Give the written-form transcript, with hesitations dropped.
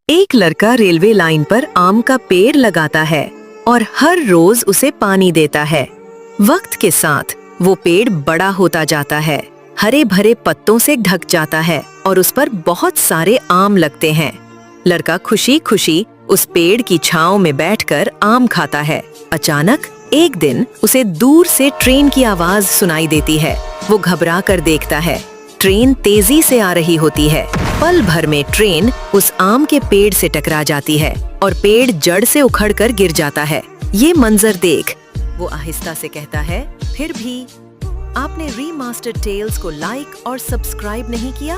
एक लड़का railway line पर आम का पेड़ लगाता है और हर रोज उसे पानी देता है। वक्त के साथ वो पेड़ बड़ा होता जाता है, हरे भरे पत्तों से ढक जाता है और उस पर बहुत सारे आम लगते हैं। लड़का खुशी खुशी उस पेड़ की छांव में बैठकर आम खाता है। अचानक एक दिन उसे दूर से ट्रेन की आवाज सुनाई देती है। वो घबरा कर देखता है। ट्रेन तेजी से आ रही होती है। पल भर में ट्रेन उस आम के पेड़ से टकरा जाती है और पेड़ जड़ से उखड़कर गिर जाता है। ये मंजर देख वो आहिस्ता से कहता है, फिर भी आपने रीमास्टर्ड टेल्स को लाइक और सब्सक्राइब नहीं किया?